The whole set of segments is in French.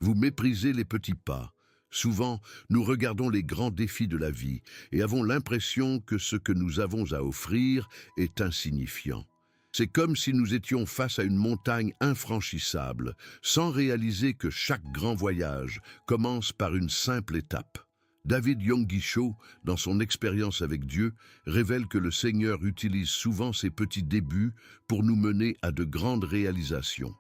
Vous méprisez les petits pas. Souvent, nous regardons les grands défis de la vie et avons l'impression que ce que nous avons à offrir est insignifiant. C'est comme si nous étions face à une montagne infranchissable, sans réaliser que chaque grand voyage commence par une simple étape. David Yonggi-cho, dans son expérience avec Dieu, révèle que le Seigneur utilise souvent ses petits débuts pour nous mener à de grandes réalisations.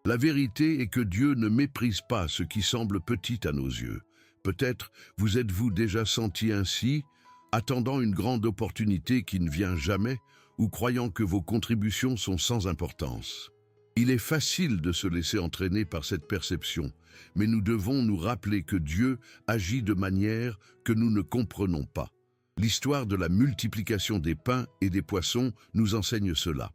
La vérité est que Dieu ne méprise pas ce qui semble petit à nos yeux. Peut-être vous êtes-vous déjà senti ainsi, attendant une grande opportunité qui ne vient jamais, ou croyant que vos contributions sont sans importance. Il est facile de se laisser entraîner par cette perception, mais nous devons nous rappeler que Dieu agit de manière que nous ne comprenons pas. L'histoire de la multiplication des pains et des poissons nous enseigne cela.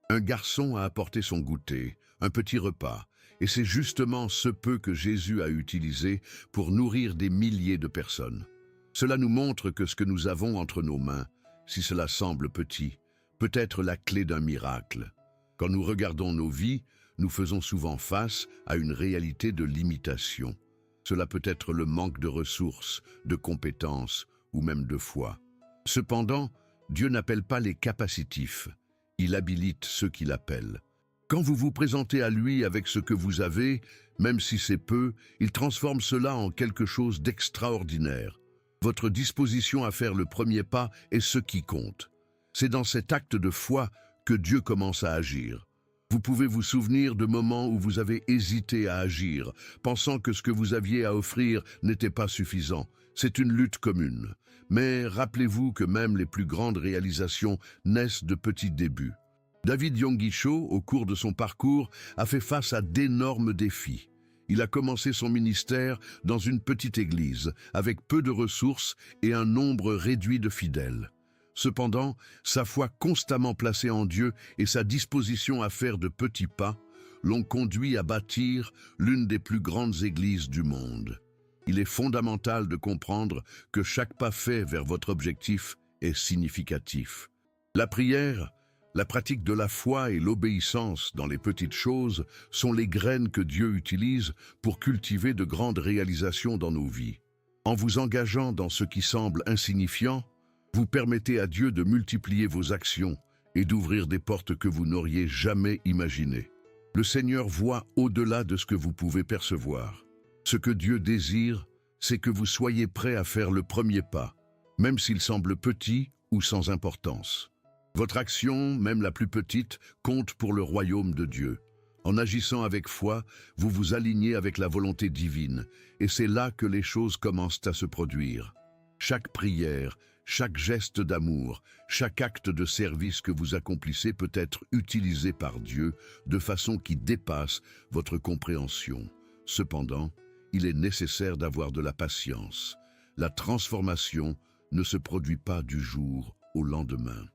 Un garçon a apporté son goûter, un petit repas, et c'est justement ce peu que Jésus a utilisé pour nourrir des milliers de personnes. Cela nous montre que ce que nous avons entre nos mains, si cela semble petit, peut être la clé d'un miracle. Quand nous regardons nos vies, nous faisons souvent face à une réalité de limitation. Cela peut être le manque de ressources, de compétences ou même de foi. Cependant, Dieu n'appelle pas les capacitifs, il habilite ceux qu'il appelle. Quand vous vous présentez à lui avec ce que vous avez, même si c'est peu, il transforme cela en quelque chose d'extraordinaire. Votre disposition à faire le premier pas est ce qui compte. C'est dans cet acte de foi que Dieu commence à agir. Vous pouvez vous souvenir de moments où vous avez hésité à agir, pensant que ce que vous aviez à offrir n'était pas suffisant. C'est une lutte commune. Mais rappelez-vous que même les plus grandes réalisations naissent de petits débuts. David Yonggi-cho, au cours de son parcours, a fait face à d'énormes défis. Il a commencé son ministère dans une petite église, avec peu de ressources et un nombre réduit de fidèles. Cependant, sa foi constamment placée en Dieu et sa disposition à faire de petits pas l'ont conduit à bâtir l'une des plus grandes églises du monde. Il est fondamental de comprendre que chaque pas fait vers votre objectif est significatif. La prière, la pratique de la foi et l'obéissance dans les petites choses sont les graines que Dieu utilise pour cultiver de grandes réalisations dans nos vies. En vous engageant dans ce qui semble insignifiant, vous permettez à Dieu de multiplier vos actions et d'ouvrir des portes que vous n'auriez jamais imaginées. Le Seigneur voit au-delà de ce que vous pouvez percevoir. Ce que Dieu désire, c'est que vous soyez prêts à faire le premier pas, même s'il semble petit ou sans importance. Votre action, même la plus petite, compte pour le royaume de Dieu. En agissant avec foi, vous vous alignez avec la volonté divine, et c'est là que les choses commencent à se produire. Chaque prière, chaque geste d'amour, chaque acte de service que vous accomplissez peut être utilisé par Dieu de façon qui dépasse votre compréhension. Cependant, il est nécessaire d'avoir de la patience. La transformation ne se produit pas du jour au lendemain.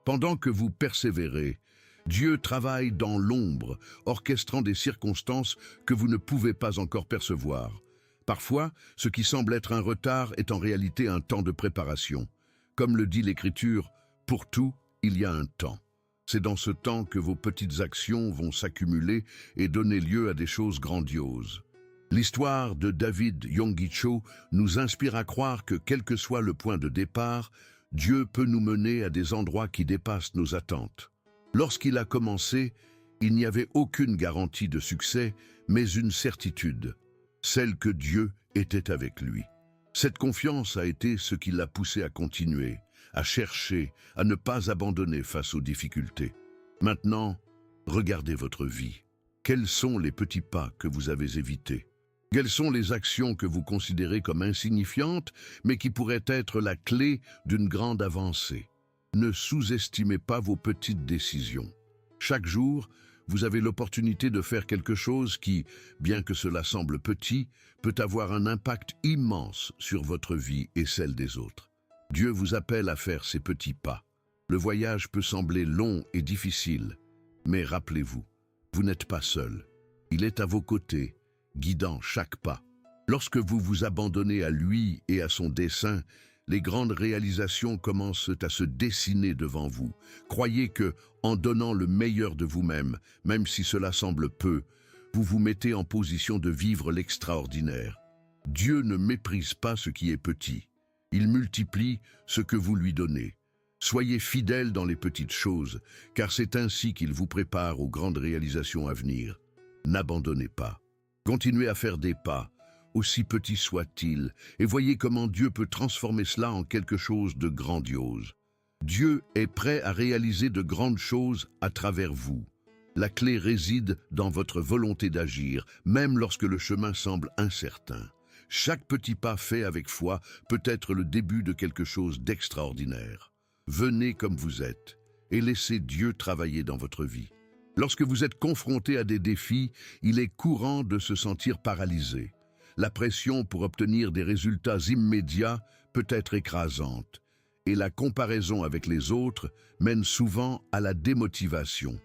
Pendant que vous persévérez, Dieu travaille dans l'ombre, orchestrant des circonstances que vous ne pouvez pas encore percevoir. Parfois, ce qui semble être un retard est en réalité un temps de préparation. Comme le dit l'Écriture, pour tout, il y a un temps. C'est dans ce temps que vos petites actions vont s'accumuler et donner lieu à des choses grandioses. L'histoire de David Yonggi-cho nous inspire à croire que quel que soit le point de départ, Dieu peut nous mener à des endroits qui dépassent nos attentes. Lorsqu'il a commencé, il n'y avait aucune garantie de succès, mais une certitude, celle que Dieu était avec lui. Cette confiance a été ce qui l'a poussé à continuer, à chercher, à ne pas abandonner face aux difficultés. Maintenant, regardez votre vie. Quels sont les petits pas que vous avez évités? Quelles sont les actions que vous considérez comme insignifiantes, mais qui pourraient être la clé d'une grande avancée? Ne sous-estimez pas vos petites décisions. Chaque jour, vous avez l'opportunité de faire quelque chose qui, bien que cela semble petit, peut avoir un impact immense sur votre vie et celle des autres. Dieu vous appelle à faire ces petits pas. Le voyage peut sembler long et difficile, mais rappelez-vous, vous n'êtes pas seul. Il est à vos côtés, guidant chaque pas. Lorsque vous vous abandonnez à lui et à son dessein, les grandes réalisations commencent à se dessiner devant vous. Croyez que, en donnant le meilleur de vous-même, même si cela semble peu, vous vous mettez en position de vivre l'extraordinaire. Dieu ne méprise pas ce qui est petit. Il multiplie ce que vous lui donnez. Soyez fidèles dans les petites choses, car c'est ainsi qu'il vous prépare aux grandes réalisations à venir. N'abandonnez pas. Continuez à faire des pas, aussi petits soient-ils, et voyez comment Dieu peut transformer cela en quelque chose de grandiose. Dieu est prêt à réaliser de grandes choses à travers vous. La clé réside dans votre volonté d'agir, même lorsque le chemin semble incertain. Chaque petit pas fait avec foi peut être le début de quelque chose d'extraordinaire. Venez comme vous êtes et laissez Dieu travailler dans votre vie. Lorsque vous êtes confronté à des défis, il est courant de se sentir paralysé. La pression pour obtenir des résultats immédiats peut être écrasante, et la comparaison avec les autres mène souvent à la démotivation.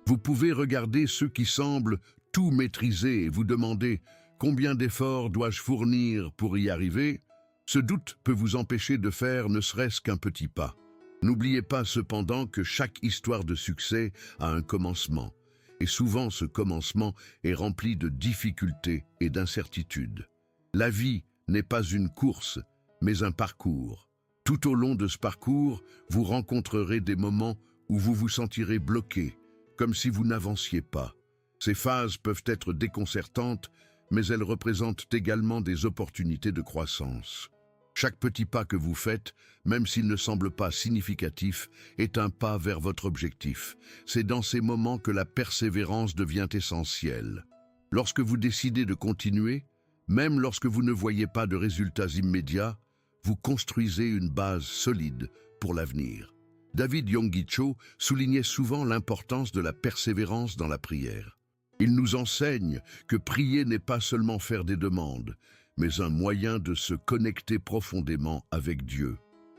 Vous pouvez regarder ceux qui semblent tout maîtriser et vous demander « Combien d'efforts dois-je fournir pour y arriver ?» Ce doute peut vous empêcher de faire ne serait-ce qu'un petit pas. N'oubliez pas cependant que chaque histoire de succès a un commencement, et souvent ce commencement est rempli de difficultés et d'incertitudes. La vie n'est pas une course, mais un parcours. Tout au long de ce parcours, vous rencontrerez des moments où vous vous sentirez bloqué, comme si vous n'avanciez pas. Ces phases peuvent être déconcertantes, mais elles représentent également des opportunités de croissance. Chaque petit pas que vous faites, même s'il ne semble pas significatif, est un pas vers votre objectif. C'est dans ces moments que la persévérance devient essentielle. Lorsque vous décidez de continuer, même lorsque vous ne voyez pas de résultats immédiats, vous construisez une base solide pour l'avenir. David Yonggi Cho soulignait souvent l'importance de la persévérance dans la prière. Il nous enseigne que prier n'est pas seulement faire des demandes, mais un moyen de se connecter profondément avec Dieu.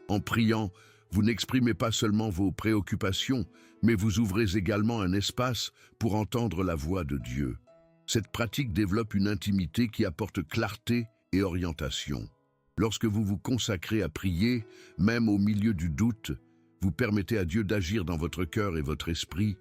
En priant, vous n'exprimez pas seulement vos préoccupations, mais vous ouvrez également un espace pour entendre la voix de Dieu. Cette pratique développe une intimité qui apporte clarté et orientation. Lorsque vous vous consacrez à prier, même au milieu du doute, vous permettez à Dieu d'agir dans votre cœur et votre esprit,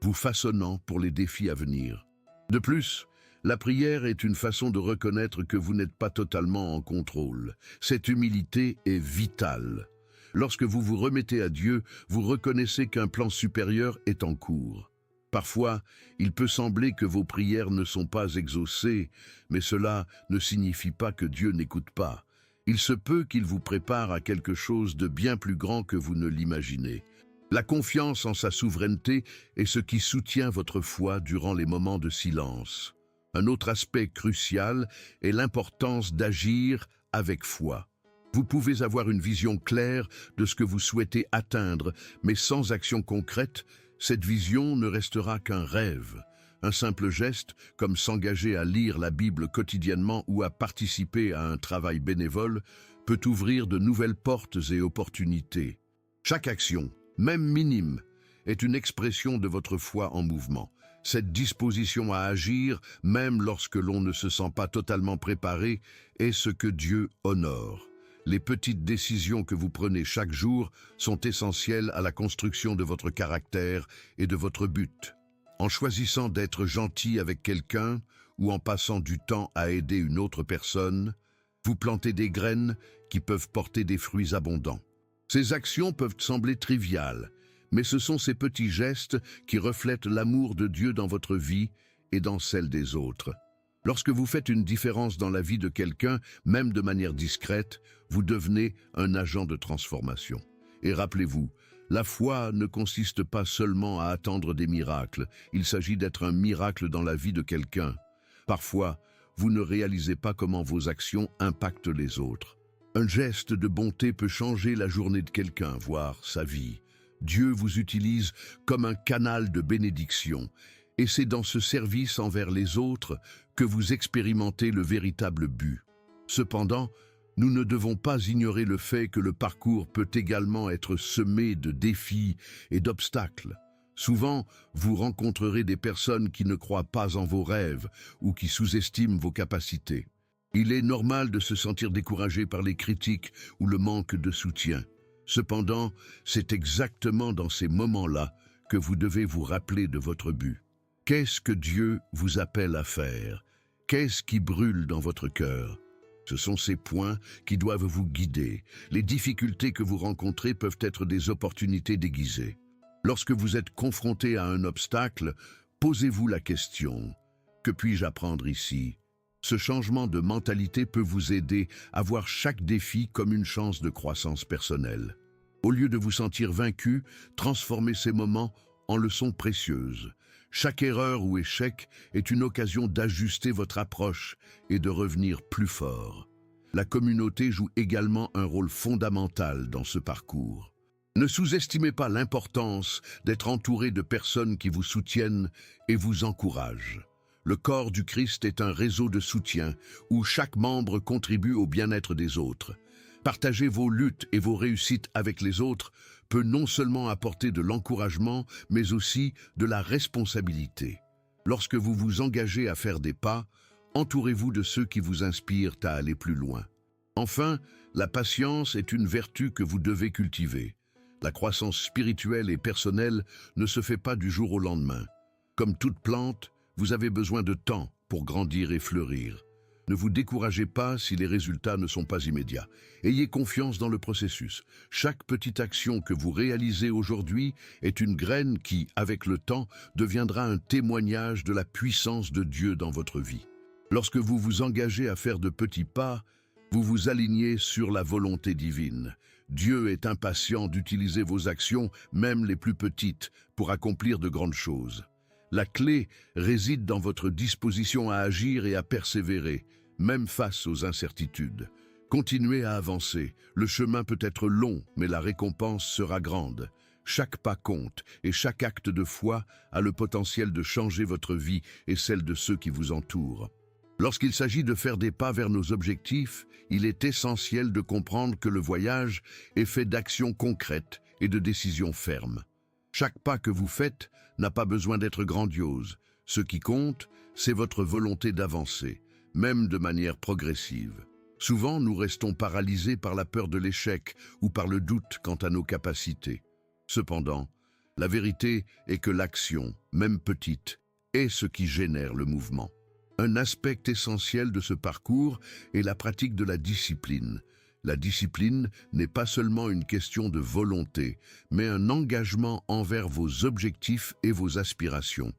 vous façonnant pour les défis à venir. De plus, la prière est une façon de reconnaître que vous n'êtes pas totalement en contrôle. Cette humilité est vitale. Lorsque vous vous remettez à Dieu, vous reconnaissez qu'un plan supérieur est en cours. Parfois, il peut sembler que vos prières ne sont pas exaucées, mais cela ne signifie pas que Dieu n'écoute pas. Il se peut qu'il vous prépare à quelque chose de bien plus grand que vous ne l'imaginez. La confiance en sa souveraineté est ce qui soutient votre foi durant les moments de silence. Un autre aspect crucial est l'importance d'agir avec foi. Vous pouvez avoir une vision claire de ce que vous souhaitez atteindre, mais sans action concrète, cette vision ne restera qu'un rêve. Un simple geste, comme s'engager à lire la Bible quotidiennement ou à participer à un travail bénévole, peut ouvrir de nouvelles portes et opportunités. Chaque action, même minime, est une expression de votre foi en mouvement. Cette disposition à agir, même lorsque l'on ne se sent pas totalement préparé, est ce que Dieu honore. Les petites décisions que vous prenez chaque jour sont essentielles à la construction de votre caractère et de votre but. En choisissant d'être gentil avec quelqu'un ou en passant du temps à aider une autre personne, vous plantez des graines qui peuvent porter des fruits abondants. Ces actions peuvent sembler triviales, mais ce sont ces petits gestes qui reflètent l'amour de Dieu dans votre vie et dans celle des autres. Lorsque vous faites une différence dans la vie de quelqu'un, même de manière discrète, vous devenez un agent de transformation. Et rappelez-vous, la foi ne consiste pas seulement à attendre des miracles, il s'agit d'être un miracle dans la vie de quelqu'un. Parfois, vous ne réalisez pas comment vos actions impactent les autres. Un geste de bonté peut changer la journée de quelqu'un, voire sa vie. Dieu vous utilise comme un canal de bénédiction, et c'est dans ce service envers les autres que vous expérimentez le véritable but. Cependant, nous ne devons pas ignorer le fait que le parcours peut également être semé de défis et d'obstacles. Souvent, vous rencontrerez des personnes qui ne croient pas en vos rêves ou qui sous-estiment vos capacités. Il est normal de se sentir découragé par les critiques ou le manque de soutien. Cependant, c'est exactement dans ces moments-là que vous devez vous rappeler de votre but. Qu'est-ce que Dieu vous appelle à faire? Qu'est-ce qui brûle dans votre cœur? Ce sont ces points qui doivent vous guider. Les difficultés que vous rencontrez peuvent être des opportunités déguisées. Lorsque vous êtes confronté à un obstacle, posez-vous la question: que puis-je apprendre ici? Ce changement de mentalité peut vous aider à voir chaque défi comme une chance de croissance personnelle. Au lieu de vous sentir vaincu, transformez ces moments en leçons précieuses. Chaque erreur ou échec est une occasion d'ajuster votre approche et de revenir plus fort. La communauté joue également un rôle fondamental dans ce parcours. Ne sous-estimez pas l'importance d'être entouré de personnes qui vous soutiennent et vous encouragent. Le corps du Christ est un réseau de soutien où chaque membre contribue au bien-être des autres. Partager vos luttes et vos réussites avec les autres peut non seulement apporter de l'encouragement, mais aussi de la responsabilité. Lorsque vous vous engagez à faire des pas, entourez-vous de ceux qui vous inspirent à aller plus loin. Enfin, la patience est une vertu que vous devez cultiver. La croissance spirituelle et personnelle ne se fait pas du jour au lendemain. Comme toute plante, vous avez besoin de temps pour grandir et fleurir. Ne vous découragez pas si les résultats ne sont pas immédiats. Ayez confiance dans le processus. Chaque petite action que vous réalisez aujourd'hui est une graine qui, avec le temps, deviendra un témoignage de la puissance de Dieu dans votre vie. Lorsque vous vous engagez à faire de petits pas, vous vous alignez sur la volonté divine. Dieu est impatient d'utiliser vos actions, même les plus petites, pour accomplir de grandes choses. La clé réside dans votre disposition à agir et à persévérer, même face aux incertitudes. Continuez à avancer. Le chemin peut être long, mais la récompense sera grande. Chaque pas compte et chaque acte de foi a le potentiel de changer votre vie et celle de ceux qui vous entourent. Lorsqu'il s'agit de faire des pas vers nos objectifs, il est essentiel de comprendre que le voyage est fait d'actions concrètes et de décisions fermes. Chaque pas que vous faites n'a pas besoin d'être grandiose. Ce qui compte, c'est votre volonté d'avancer, même de manière progressive. Souvent, nous restons paralysés par la peur de l'échec ou par le doute quant à nos capacités. Cependant, la vérité est que l'action, même petite, est ce qui génère le mouvement. Un aspect essentiel de ce parcours est la pratique de la discipline. La discipline n'est pas seulement une question de volonté, mais un engagement envers vos objectifs et vos aspirations.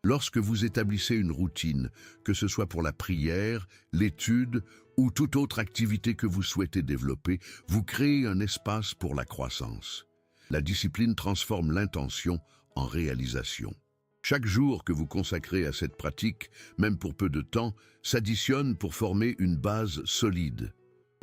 Lorsque vous établissez une routine, que ce soit pour la prière, l'étude ou toute autre activité que vous souhaitez développer, vous créez un espace pour la croissance. La discipline transforme l'intention en réalisation. Chaque jour que vous consacrez à cette pratique, même pour peu de temps, s'additionne pour former une base solide.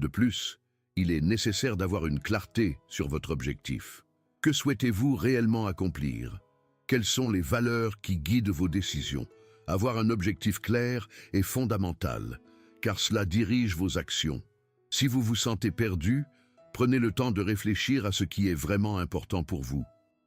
De plus, il est nécessaire d'avoir une clarté sur votre objectif. Que souhaitez-vous réellement accomplir? Quelles sont les valeurs qui guident vos décisions? Avoir un objectif clair est fondamental, car cela dirige vos actions. Si vous vous sentez perdu, prenez le temps de réfléchir à ce qui est vraiment important pour vous.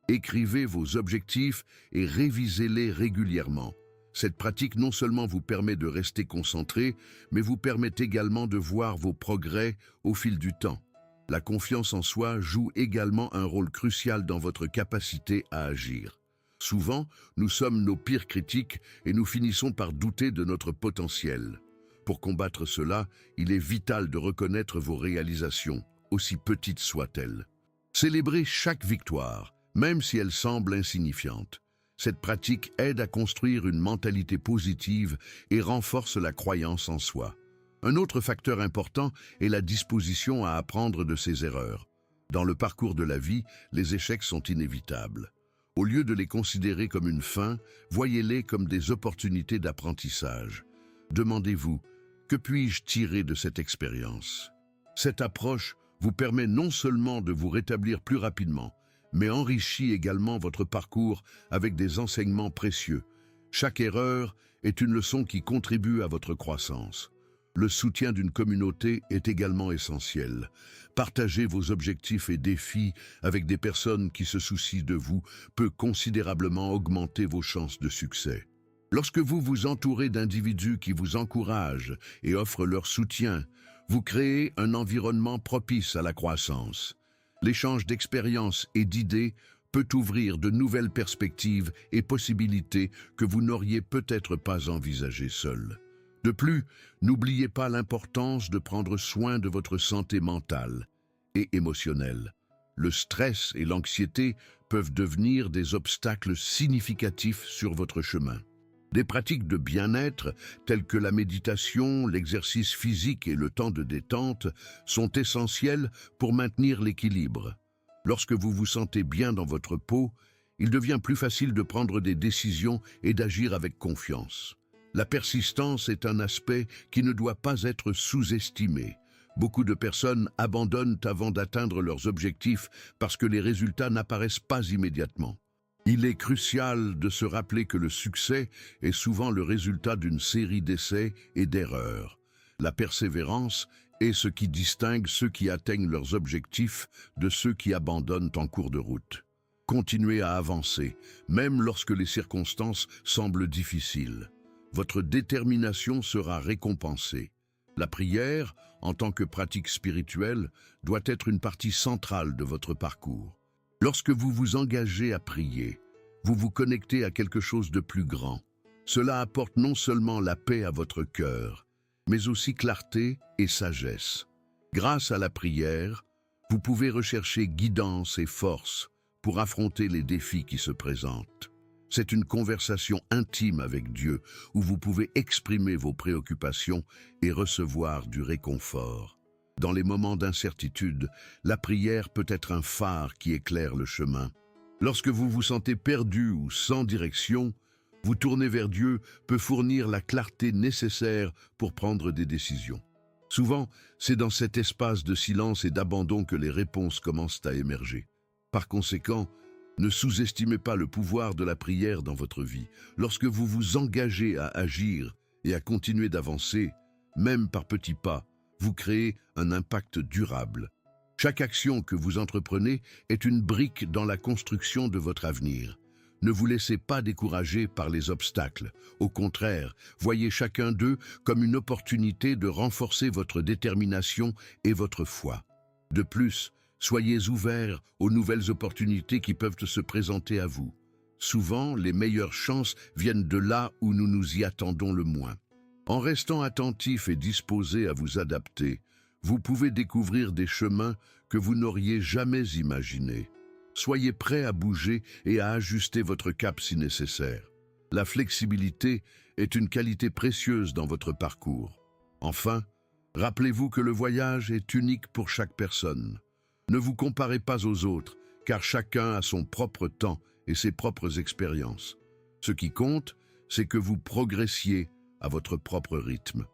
Écrivez vos objectifs et révisez-les régulièrement. Cette pratique non seulement vous permet de rester concentré, mais vous permet également de voir vos progrès au fil du temps. La confiance en soi joue également un rôle crucial dans votre capacité à agir. Souvent, nous sommes nos pires critiques et nous finissons par douter de notre potentiel. Pour combattre cela, il est vital de reconnaître vos réalisations, aussi petites soient-elles. Célébrez chaque victoire, même si elle semble insignifiante. Cette pratique aide à construire une mentalité positive et renforce la croyance en soi. Un autre facteur important est la disposition à apprendre de ses erreurs. Dans le parcours de la vie, les échecs sont inévitables. Au lieu de les considérer comme une fin, voyez-les comme des opportunités d'apprentissage. Demandez-vous, que puis-je tirer de cette expérience? Cette approche vous permet non seulement de vous rétablir plus rapidement, mais enrichit également votre parcours avec des enseignements précieux. Chaque erreur est une leçon qui contribue à votre croissance. Le soutien d'une communauté est également essentiel. Partager vos objectifs et défis avec des personnes qui se soucient de vous peut considérablement augmenter vos chances de succès. Lorsque vous vous entourez d'individus qui vous encouragent et offrent leur soutien, vous créez un environnement propice à la croissance. L'échange d'expériences et d'idées peut peut ouvrir de nouvelles perspectives et possibilités que vous n'auriez peut-être pas envisagées seul. De plus, n'oubliez pas l'importance de prendre soin de votre santé mentale et émotionnelle. Le stress et l'anxiété peuvent devenir des obstacles significatifs sur votre chemin. Des pratiques de bien-être, telles que la méditation, l'exercice physique et le temps de détente, sont essentielles pour maintenir l'équilibre. Lorsque vous vous sentez bien dans votre peau, il devient plus facile de prendre des décisions et d'agir avec confiance. La persistance est un aspect qui ne doit pas être sous-estimé. Beaucoup de personnes abandonnent avant d'atteindre leurs objectifs parce que les résultats n'apparaissent pas immédiatement. Il est crucial de se rappeler que le succès est souvent le résultat d'une série d'essais et d'erreurs. La persévérance est ce qui distingue ceux qui atteignent leurs objectifs de ceux qui abandonnent en cours de route. Continuez à avancer, même lorsque les circonstances semblent difficiles. Votre détermination sera récompensée. La prière, en tant que pratique spirituelle, doit être une partie centrale de votre parcours. Lorsque vous vous engagez à prier, vous vous connectez à quelque chose de plus grand. Cela apporte non seulement la paix à votre cœur, mais aussi clarté et sagesse. Grâce à la prière, vous pouvez rechercher guidance et force pour affronter les défis qui se présentent. C'est une conversation intime avec Dieu où vous pouvez exprimer vos préoccupations et recevoir du réconfort. Dans les moments d'incertitude, la prière peut être un phare qui éclaire le chemin. Lorsque vous vous sentez perdu ou sans direction, vous tourner vers Dieu peut fournir la clarté nécessaire pour prendre des décisions. Souvent, c'est dans cet espace de silence et d'abandon que les réponses commencent à émerger. Par conséquent, ne sous-estimez pas le pouvoir de la prière dans votre vie. Lorsque vous vous engagez à agir et à continuer d'avancer, même par petits pas, vous créez un impact durable. Chaque action que vous entreprenez est une brique dans la construction de votre avenir. Ne vous laissez pas décourager par les obstacles. Au contraire, voyez chacun d'eux comme une opportunité de renforcer votre détermination et votre foi. De plus, soyez ouverts aux nouvelles opportunités qui peuvent se présenter à vous. Souvent, les meilleures chances viennent de là où nous nous y attendons le moins. En restant attentif et disposé à vous adapter, vous pouvez découvrir des chemins que vous n'auriez jamais imaginés. Soyez prêts à bouger et à ajuster votre cap si nécessaire. La flexibilité est une qualité précieuse dans votre parcours. Enfin, rappelez-vous que le voyage est unique pour chaque personne. Ne vous comparez pas aux autres, car chacun a son propre temps et ses propres expériences. Ce qui compte, c'est que vous progressiez à votre propre rythme.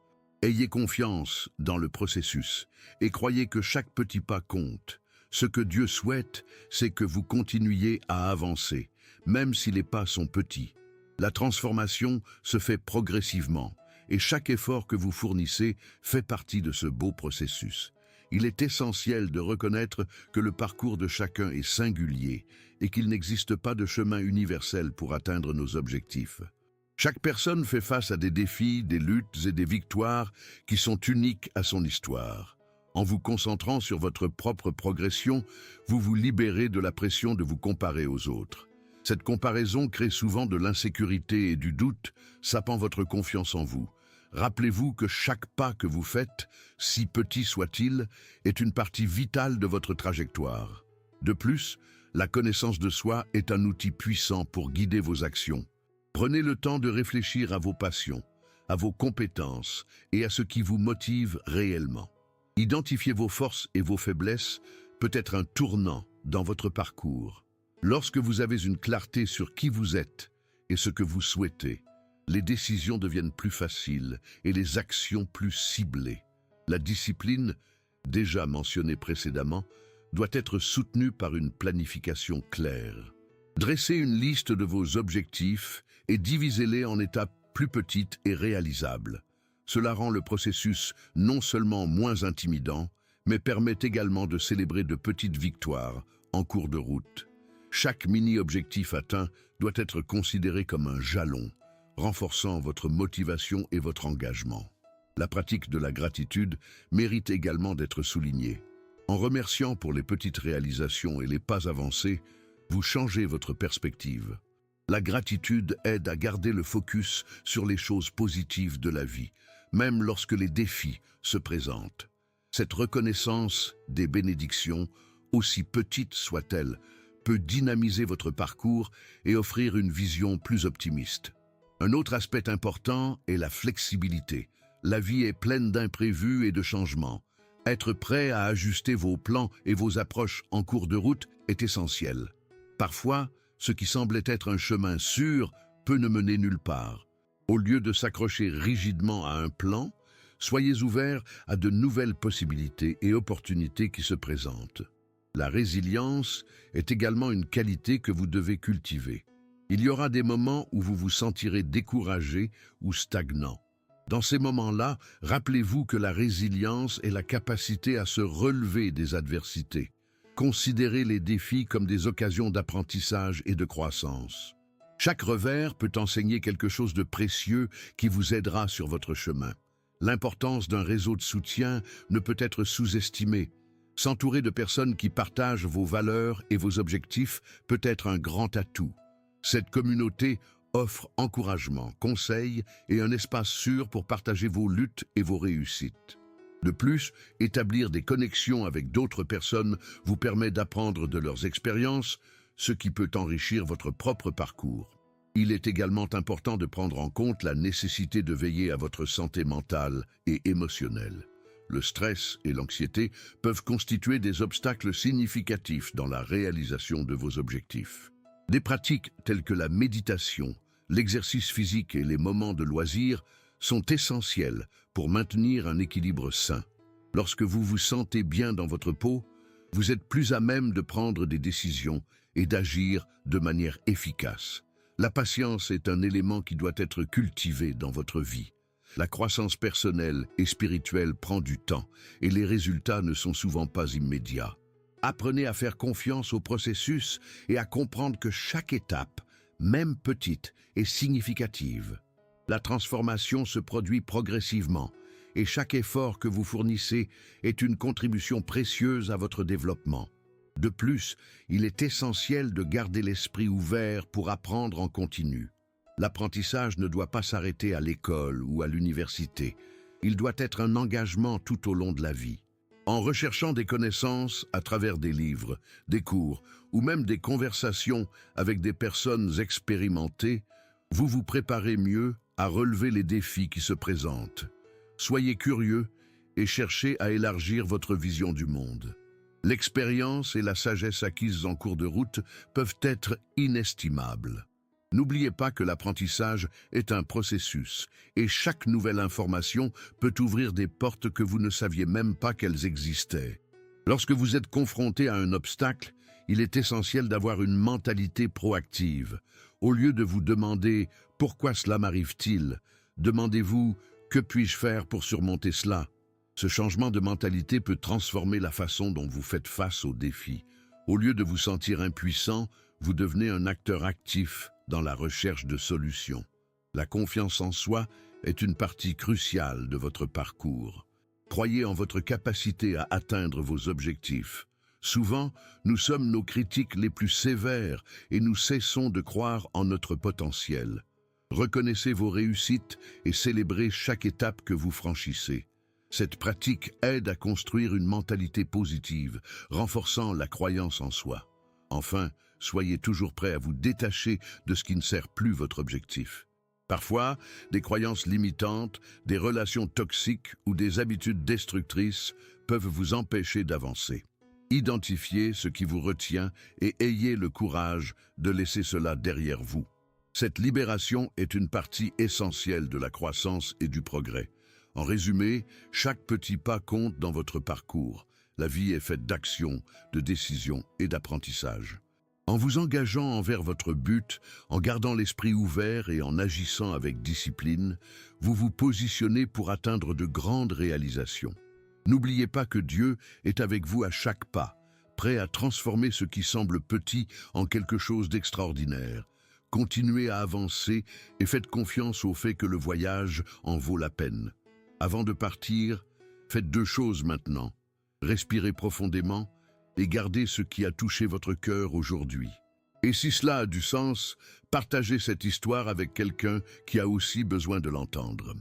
Ayez confiance dans le processus et croyez que chaque petit pas compte. Ce que Dieu souhaite, c'est que vous continuiez à avancer, même si les pas sont petits. La transformation se fait progressivement et chaque effort que vous fournissez fait partie de ce beau processus. Il est essentiel de reconnaître que le parcours de chacun est singulier et qu'il n'existe pas de chemin universel pour atteindre nos objectifs. Chaque personne fait face à des défis, des luttes et des victoires qui sont uniques à son histoire. En vous concentrant sur votre propre progression, vous vous libérez de la pression de vous comparer aux autres. Cette comparaison crée souvent de l'insécurité et du doute, sapant votre confiance en vous. Rappelez-vous que chaque pas que vous faites, si petit soit-il, est une partie vitale de votre trajectoire. De plus, la connaissance de soi est un outil puissant pour guider vos actions. Prenez le temps de réfléchir à vos passions, à vos compétences et à ce qui vous motive réellement. Identifier vos forces et vos faiblesses peut être un tournant dans votre parcours. Lorsque vous avez une clarté sur qui vous êtes et ce que vous souhaitez, les décisions deviennent plus faciles et les actions plus ciblées. La discipline, déjà mentionnée précédemment, doit être soutenue par une planification claire. Dressez une liste de vos objectifs et divisez-les en étapes plus petites et réalisables. Cela rend le processus non seulement moins intimidant, mais permet également de célébrer de petites victoires en cours de route. Chaque mini-objectif atteint doit être considéré comme un jalon, renforçant votre motivation et votre engagement. La pratique de la gratitude mérite également d'être soulignée. En remerciant pour les petites réalisations et les pas avancés, Vous changez votre perspective. La gratitude aide à garder le focus sur les choses positives de la vie, même lorsque les défis se présentent. Cette reconnaissance des bénédictions, aussi petites soient-elles, peut dynamiser votre parcours et offrir une vision plus optimiste. Un autre aspect important est la flexibilité. La vie est pleine d'imprévus et de changements. Être prêt à ajuster vos plans et vos approches en cours de route est essentiel. Parfois, ce qui semblait être un chemin sûr peut ne mener nulle part. Au lieu de s'accrocher rigidement à un plan, soyez ouverts à de nouvelles possibilités et opportunités qui se présentent. La résilience est également une qualité que vous devez cultiver. Il y aura des moments où vous vous sentirez découragé ou stagnant. Dans ces moments-là, rappelez-vous que la résilience est la capacité à se relever des adversités. Considérez les défis comme des occasions d'apprentissage et de croissance. Chaque revers peut enseigner quelque chose de précieux qui vous aidera sur votre chemin. L'importance d'un réseau de soutien ne peut être sous-estimée. S'entourer de personnes qui partagent vos valeurs et vos objectifs peut être un grand atout. Cette communauté offre encouragement, conseils et un espace sûr pour partager vos luttes et vos réussites. De plus, établir des connexions avec d'autres personnes vous permet d'apprendre de leurs expériences, ce qui peut enrichir votre propre parcours. Il est également important de prendre en compte la nécessité de veiller à votre santé mentale et émotionnelle. Le stress et l'anxiété peuvent constituer des obstacles significatifs dans la réalisation de vos objectifs. Des pratiques telles que la méditation, l'exercice physique et les moments de loisirs sont essentielles pour maintenir un équilibre sain. Lorsque vous vous sentez bien dans votre peau, vous êtes plus à même de prendre des décisions et d'agir de manière efficace. La patience est un élément qui doit être cultivé dans votre vie. La croissance personnelle et spirituelle prend du temps et les résultats ne sont souvent pas immédiats. Apprenez à faire confiance au processus et à comprendre que chaque étape, même petite, est significative. La transformation se produit progressivement et chaque effort que vous fournissez est une contribution précieuse à votre développement. De plus, il est essentiel de garder l'esprit ouvert pour apprendre en continu. L'apprentissage ne doit pas s'arrêter à l'école ou à l'université. Il doit être un engagement tout au long de la vie. En recherchant des connaissances à travers des livres, des cours ou même des conversations avec des personnes expérimentées, vous vous préparez mieux à relever les défis qui se présentent. Soyez curieux et cherchez à élargir votre vision du monde. L'expérience et la sagesse acquises en cours de route peuvent être inestimables. N'oubliez pas que l'apprentissage est un processus et chaque nouvelle information peut ouvrir des portes que vous ne saviez même pas qu'elles existaient. Lorsque vous êtes confronté à un obstacle, il est essentiel d'avoir une mentalité proactive. Au lieu de vous demander « Pourquoi cela m'arrive-t-il ?», demandez-vous « Que puis-je faire pour surmonter cela ?» Ce changement de mentalité peut transformer la façon dont vous faites face aux défis. Au lieu de vous sentir impuissant, vous devenez un acteur actif dans la recherche de solutions. La confiance en soi est une partie cruciale de votre parcours. Croyez en votre capacité à atteindre vos objectifs. Souvent, nous sommes nos critiques les plus sévères et nous cessons de croire en notre potentiel. Reconnaissez vos réussites et célébrez chaque étape que vous franchissez. Cette pratique aide à construire une mentalité positive, renforçant la croyance en soi. Enfin, soyez toujours prêt à vous détacher de ce qui ne sert plus votre objectif. Parfois, des croyances limitantes, des relations toxiques ou des habitudes destructrices peuvent vous empêcher d'avancer. Identifiez ce qui vous retient et ayez le courage de laisser cela derrière vous. Cette libération est une partie essentielle de la croissance et du progrès. En résumé, chaque petit pas compte dans votre parcours. La vie est faite d'actions, de décisions et d'apprentissage. En vous engageant envers votre but, en gardant l'esprit ouvert et en agissant avec discipline, vous vous positionnez pour atteindre de grandes réalisations. N'oubliez pas que Dieu est avec vous à chaque pas, prêt à transformer ce qui semble petit en quelque chose d'extraordinaire. Continuez à avancer et faites confiance au fait que le voyage en vaut la peine. Avant de partir, faites 2 choses maintenant. Respirez profondément et gardez ce qui a touché votre cœur aujourd'hui. Et si cela a du sens, partagez cette histoire avec quelqu'un qui a aussi besoin de l'entendre.